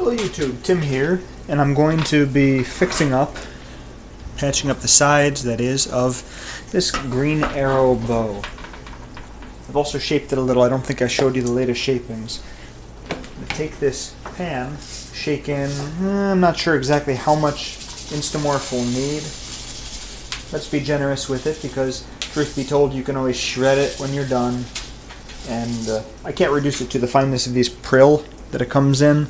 Hello YouTube, Tim here, and I'm going to be fixing up, patching up the sides, that is, of this green arrow bow. I've also shaped it a little. I don't think I showed you the latest shapings. I'm going to take this pan, shake in, I'm not sure exactly how much InstaMorph will need. Let's be generous with it because, truth be told, you can always shred it when you're done. And I can't reduce it to the fineness of these prill that it comes in,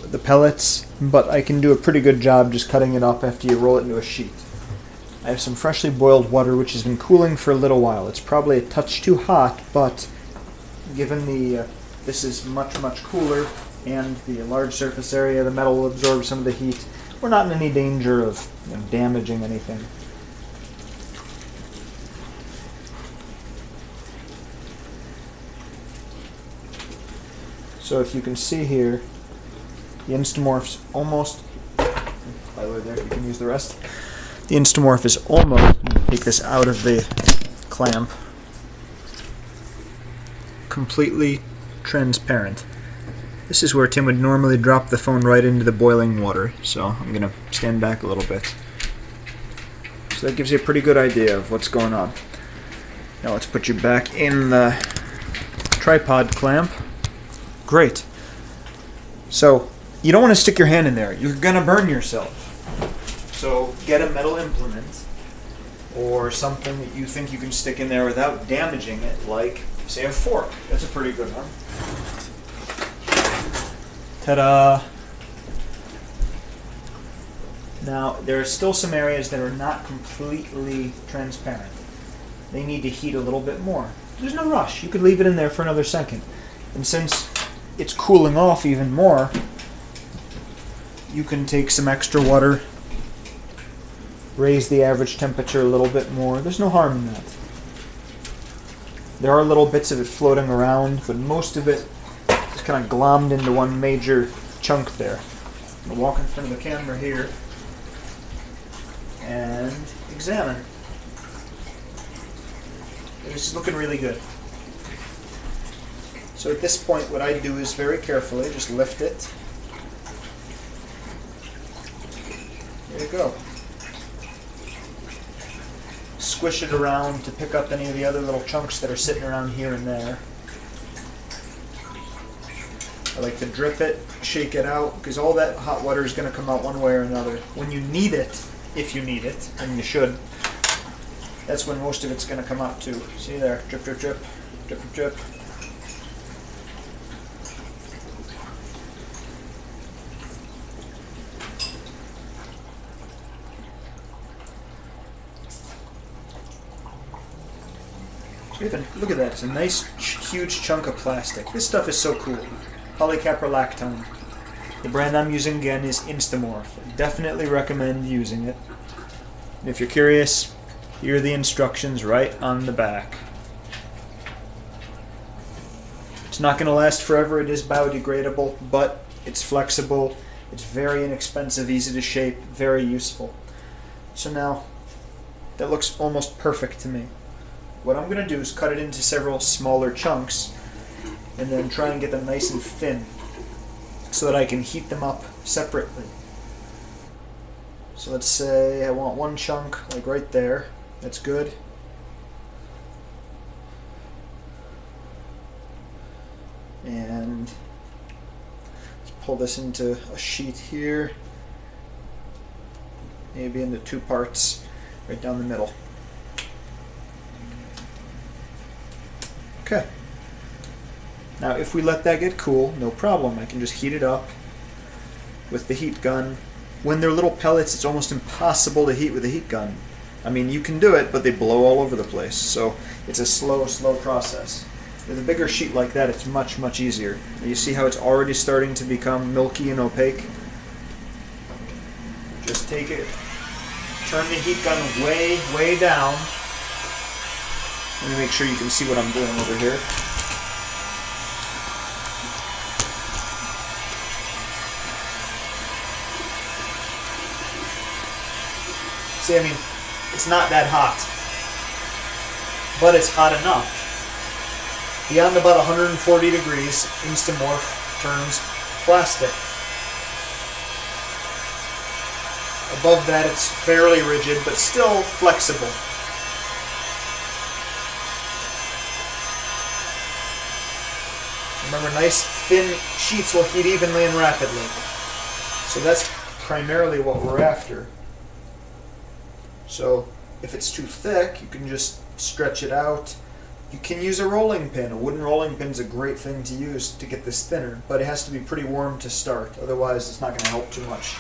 the pellets, but I can do a pretty good job just cutting it up after you roll it into a sheet. I have some freshly boiled water which has been cooling for a little while. It's probably a touch too hot, but given the this is much cooler and the large surface area, the metal will absorb some of the heat. We're not in any danger of damaging anything. So if you can see here, the InstaMorph's almost, by the way there, you can use the rest. The InstaMorph is almost, take this out of the clamp, completely transparent. This is where Tim would normally drop the phone right into the boiling water, so I'm going to stand back a little bit. So that gives you a pretty good idea of what's going on. Now let's put you back in the tripod clamp. Great. So, you don't want to stick your hand in there. You're going to burn yourself. So, get a metal implement or something that you think you can stick in there without damaging it, like, say, a fork. That's a pretty good one. Ta-da! Now, there are still some areas that are not completely transparent. They need to heat a little bit more. There's no rush. You could leave it in there for another second. And since it's cooling off even more, you can take some extra water, raise the average temperature a little bit more. There's no harm in that. There are little bits of it floating around, but most of it is kind of glommed into one major chunk there. I'm going to walk in front of the camera here and examine. This is looking really good. So at this point, what I do is very carefully just lift it. There you go. Squish it around to pick up any of the other little chunks that are sitting around here and there. I like to drip it, shake it out, because all that hot water is going to come out one way or another. When you need it, if you need it, and you should, that's when most of it's going to come out too. See there, drip, drip, drip, drip, drip, drip. Even, look at that, it's a nice huge chunk of plastic. This stuff is so cool. Polycaprolactone. The brand I'm using again is InstaMorph. I definitely recommend using it. And if you're curious, here are the instructions right on the back. It's not going to last forever, it is biodegradable, but it's flexible, it's very inexpensive, easy to shape, very useful. So now, that looks almost perfect to me. What I'm going to do is cut it into several smaller chunks and then try and get them nice and thin so that I can heat them up separately. So let's say I want one chunk like right there. That's good. And let's pull this into a sheet here. Maybe into two parts right down the middle. Okay. Now if we let that get cool, no problem. I can just heat it up with the heat gun. When they're little pellets, it's almost impossible to heat with a heat gun. I mean, you can do it, but they blow all over the place. So it's a slow process. With a bigger sheet like that, it's much easier. You see how it's already starting to become milky and opaque? Just take it, turn the heat gun way down. Let me make sure you can see what I'm doing over here. See, I mean, it's not that hot, but it's hot enough. Beyond about 140 degrees, InstaMorph turns plastic. Above that it's fairly rigid, but still flexible. Remember, nice thin sheets will heat evenly and rapidly. So that's primarily what we're after. So if it's too thick, you can just stretch it out. You can use a rolling pin. A wooden rolling pin is a great thing to use to get this thinner, but it has to be pretty warm to start. Otherwise, it's not going to help too much.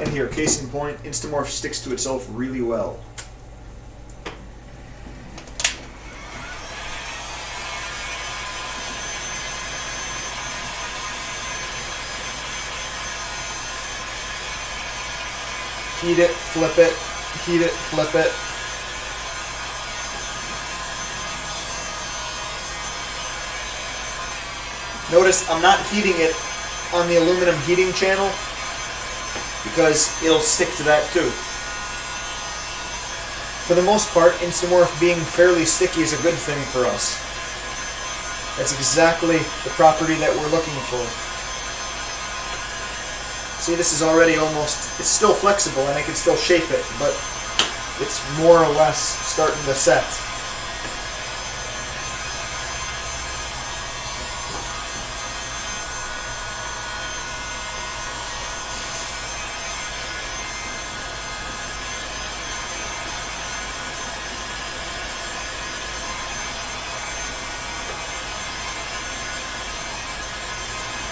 And here, case in point, InstaMorph sticks to itself really well. Heat it, flip it, heat it, flip it. Notice I'm not heating it on the aluminum heating channel because it'll stick to that too. For the most part, InstaMorph being fairly sticky is a good thing for us. That's exactly the property that we're looking for. See, this is already almost, it's still flexible and I can still shape it, but it's more or less starting to set.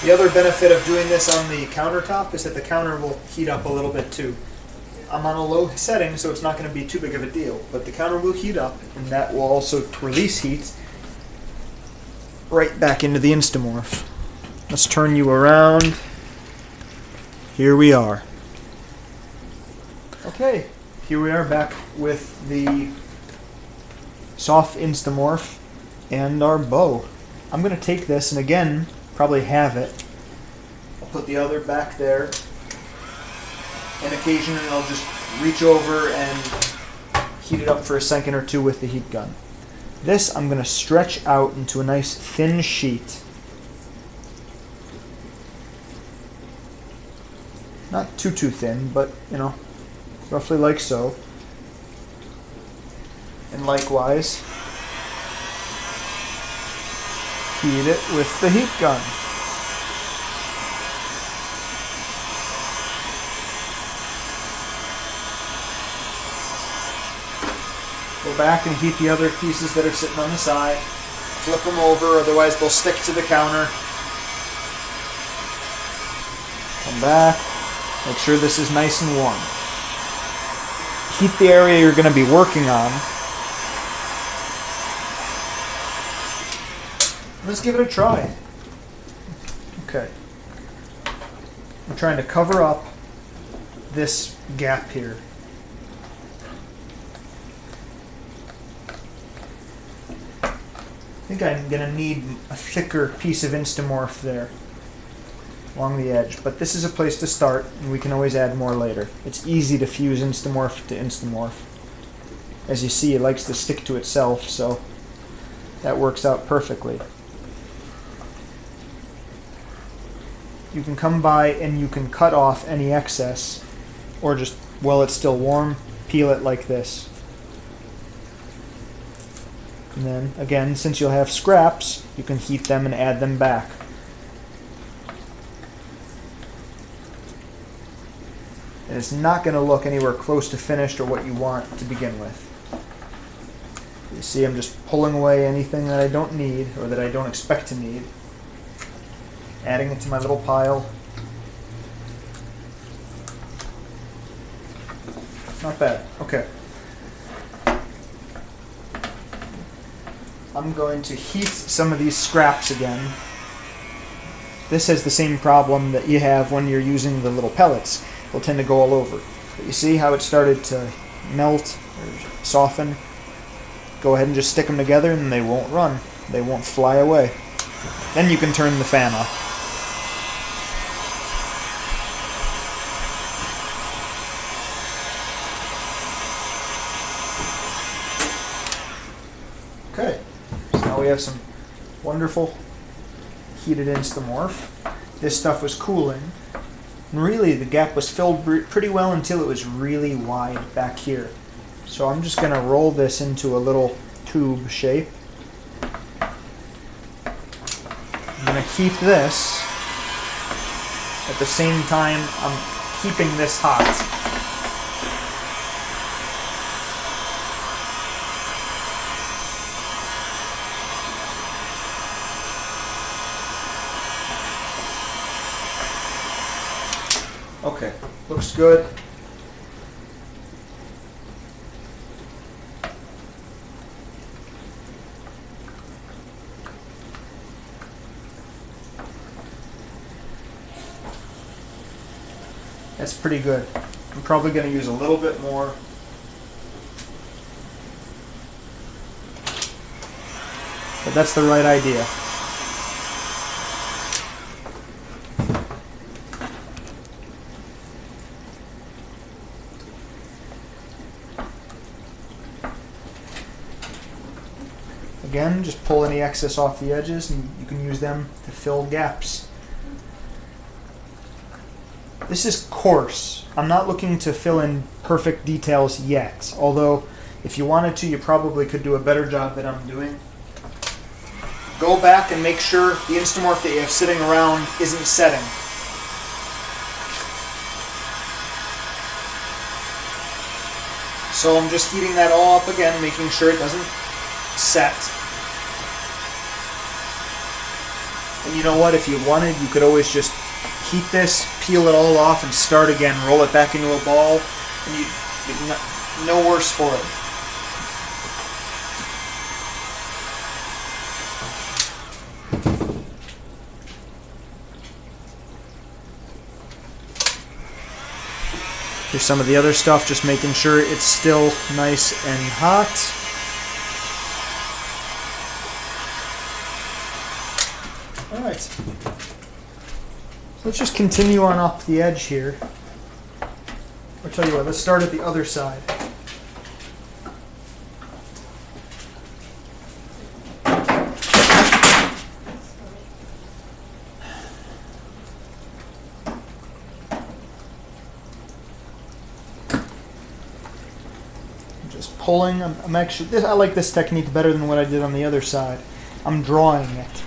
The other benefit of doing this on the countertop is that the counter will heat up a little bit too. I'm on a low setting, so it's not going to be too big of a deal, but the counter will heat up, and that will also release heat right back into the InstaMorph. Let's turn you around. Here we are. Okay, here we are back with the soft InstaMorph and our bow. I'm going to take this and again probably have it. I'll put the other back there, and occasionally I'll just reach over and heat it up for a second or two with the heat gun. This I'm going to stretch out into a nice thin sheet. Not too thin, but you know, roughly like so. And likewise, heat it with the heat gun. Go back and heat the other pieces that are sitting on the side. Flip them over, otherwise they'll stick to the counter. Come back. Make sure this is nice and warm. Heat the area you're going to be working on. Let's give it a try. Okay. I'm trying to cover up this gap here. I think I'm going to need a thicker piece of InstaMorph there along the edge, but this is a place to start, and we can always add more later. It's easy to fuse InstaMorph to InstaMorph. As you see, it likes to stick to itself, so that works out perfectly. You can come by and you can cut off any excess, or just, while it's still warm, peel it like this. And then, again, since you'll have scraps, you can heat them and add them back. And it's not going to look anywhere close to finished or what you want to begin with. You see, I'm just pulling away anything that I don't need or that I don't expect to need. Adding it to my little pile. Not bad. Okay. I'm going to heat some of these scraps again. This has the same problem that you have when you're using the little pellets. They'll tend to go all over. But you see how it started to melt or soften? Go ahead and just stick them together and they won't run. They won't fly away. Then you can turn the fan off. Okay, so now we have some wonderful heated InstaMorph. this stuff was cooling. And really, the gap was filled pretty well until it was really wide back here. So I'm just going to roll this into a little tube shape. I'm going to keep this. At the same time, I'm keeping this hot. Okay, looks good. That's pretty good. I'm probably going to use a little bit more. But that's the right idea. Again, just pull any excess off the edges and you can use them to fill gaps. This is coarse. I'm not looking to fill in perfect details yet, although if you wanted to, you probably could do a better job than I'm doing. Go back and make sure the InstaMorph that you have sitting around isn't setting. So I'm just heating that all up again, making sure it doesn't set. And you know what, if you wanted, you could always just heat this, peel it all off, and start again. Roll it back into a ball, and you're no worse for it. Here's some of the other stuff, just making sure it's still nice and hot. Alright, let's just continue on up the edge here. I'll tell you what, let's start at the other side. I'm just pulling, I'm actually, I like this technique better than what I did on the other side. I'm drawing it.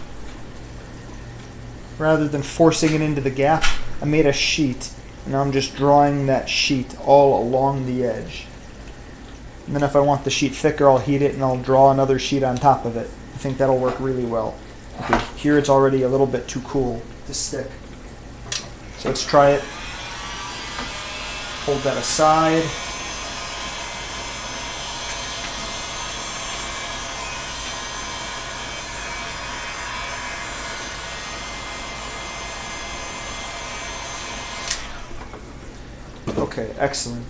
Rather than forcing it into the gap, I made a sheet, and I'm just drawing that sheet all along the edge. And then if I want the sheet thicker, I'll heat it and I'll draw another sheet on top of it. I think that'll work really well. Okay, here it's already a little bit too cool to stick. So let's try it. Hold that aside. Okay, excellent.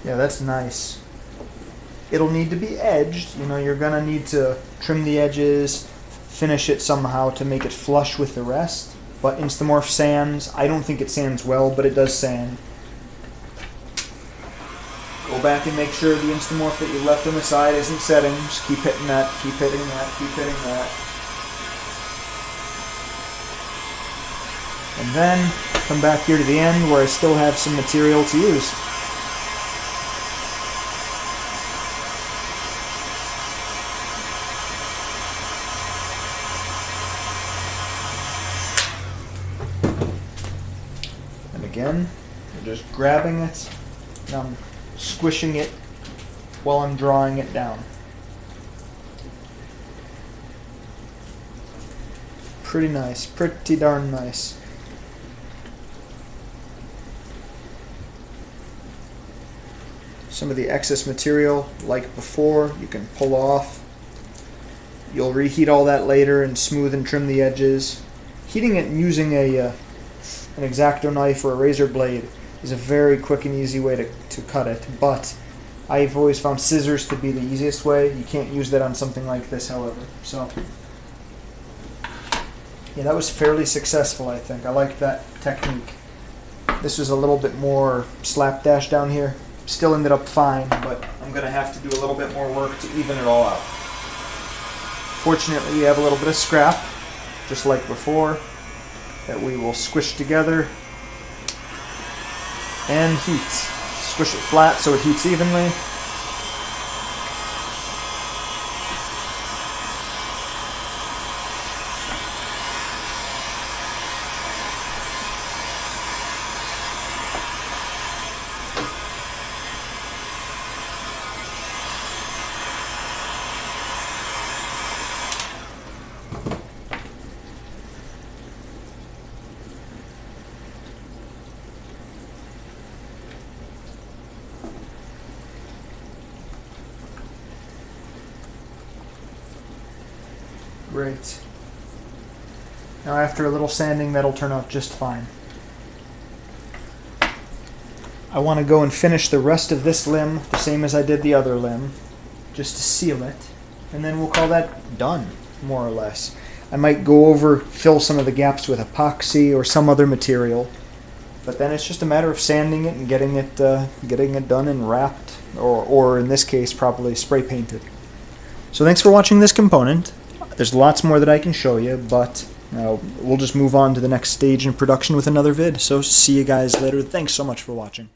Yeah, that's nice. It'll need to be edged. You know, you're gonna need to trim the edges, finish it somehow to make it flush with the rest. But InstaMorph sands. I don't think it sands well, but it does sand. Go back and make sure the InstaMorph that you left on the side isn't setting. Just keep hitting that, keep hitting that, keep hitting that. And then come back here to the end where I still have some material to use. And again, you're just grabbing it. And I'm squishing it while I'm drawing it down. Pretty nice, pretty darn nice. Some of the excess material, like before, you can pull off. You'll reheat all that later and smooth and trim the edges. Heating it using an X-Acto knife or a razor blade is a very quick and easy way to cut it, but I've always found scissors to be the easiest way. You can't use that on something like this, however. So, yeah, that was fairly successful, I think. I like that technique. This was a little bit more slapdash down here. Still ended up fine, but I'm going to have to do a little bit more work to even it all out. Fortunately, we have a little bit of scrap, just like before, that we will squish together and heat. Squish it flat so it heats evenly. Great. Now after a little sanding, that'll turn out just fine. I want to go and finish the rest of this limb the same as I did the other limb, just to seal it, and then we'll call that done, more or less. I might go over, fill some of the gaps with epoxy or some other material, but then it's just a matter of sanding it and getting it done and wrapped, or in this case, probably spray painted. So thanks for watching this component. There's lots more that I can show you, but we'll just move on to the next stage in production with another vid. So see you guys later. Thanks so much for watching.